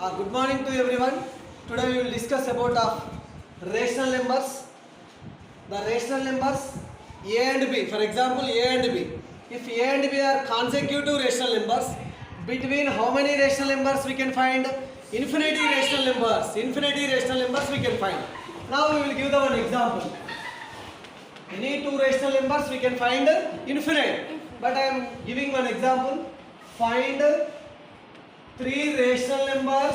Good morning to everyone. Today we will discuss about rational numbers. The rational numbers A and B. For example, A and B. If A and B are consecutive rational numbers, between how many rational numbers we can find? Infinity rational numbers. Infinity rational numbers we can find. Now we will give them an example. Any two rational numbers we can find infinite. But I am giving one example. Find three rational numbers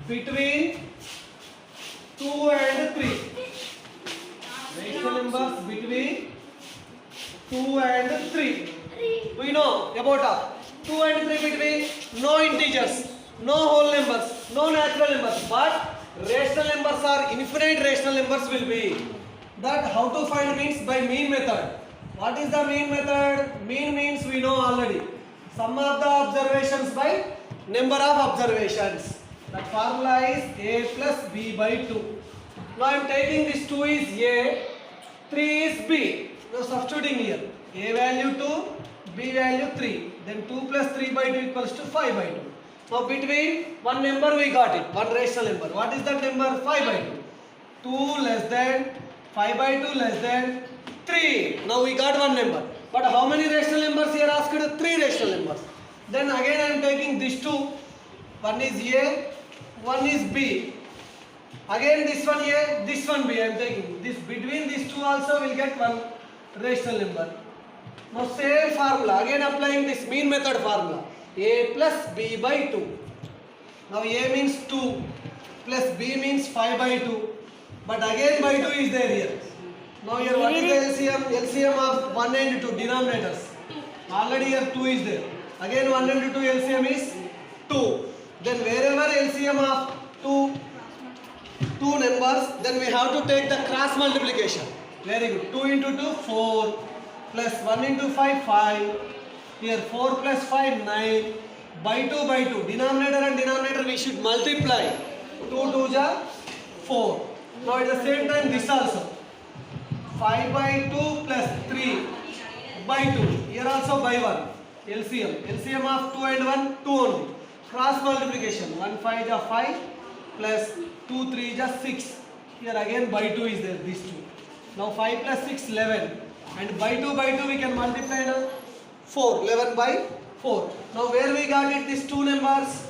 between 2 and 3. Rational numbers between 2 and 3. We know about 2 and 3 between no integers, no whole numbers, no natural numbers, but rational numbers are infinite rational numbers will be. That how to find means by mean method. What is the mean method? Mean means we know already. Sum of the observations by number of observations. That formula is A plus B by 2. Now I am taking this 2 is A, 3 is B. Now substituting here. A value 2, B value 3. Then 2 plus 3 by 2 equals to 5 by 2. Now between one number we got it. One rational number. What is that number? 5 by 2. 2 less than 5 by 2 less than 3. Now we got one number. But how many rational numbers here asked? 3 rational numbers. Then again I am taking these two. One is A, one is B. Again this one A, this one B I am taking. This between these two also will get one rational number. Now same formula. Again applying this mean method formula. A plus B by 2. Now A means 2 plus B means 5 by 2. But again by 2 is there here. Now here what is the LCM? LCM of 1 and 2 denominators. Already here 2 is there. Again 1 and 2 LCM is 2. Then wherever LCM of two numbers, then we have to take the cross multiplication. Very good. 2 into 2 4 plus 1 into 5 5. Here 4 plus 5 9. By 2 denominator and denominator we should multiply. 2 2 ja 4. Now at the same time this also. 5 by 2 plus 3 by 2. Here also by 1. LCM. LCM of 2 and 1, 2 only. Cross multiplication. 1 5 is 5 plus 2 3 is 6. Here again by 2 is there, these two. Now 5 plus 6, 11. And by 2 we can multiply now. 4. 11 by 4. Now where we got it, these two numbers?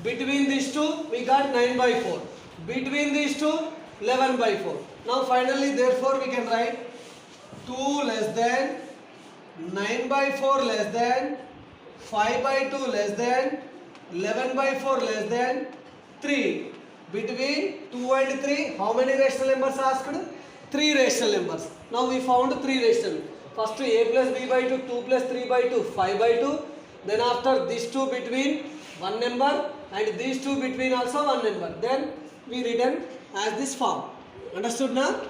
Between these two, we got 9 by 4. Between these two, 11 by 4. Now finally therefore we can write 2 less than 9 by 4 less than 5 by 2 less than 11 by 4 less than 3. Between 2 and 3 how many rational numbers asked? 3 rational numbers. Now we found 3 rational. First A plus B by 2, 2 plus 3 by 2, 5 by 2. Then after these two between one number and these two between also one number. Then we written as this form. Understood now?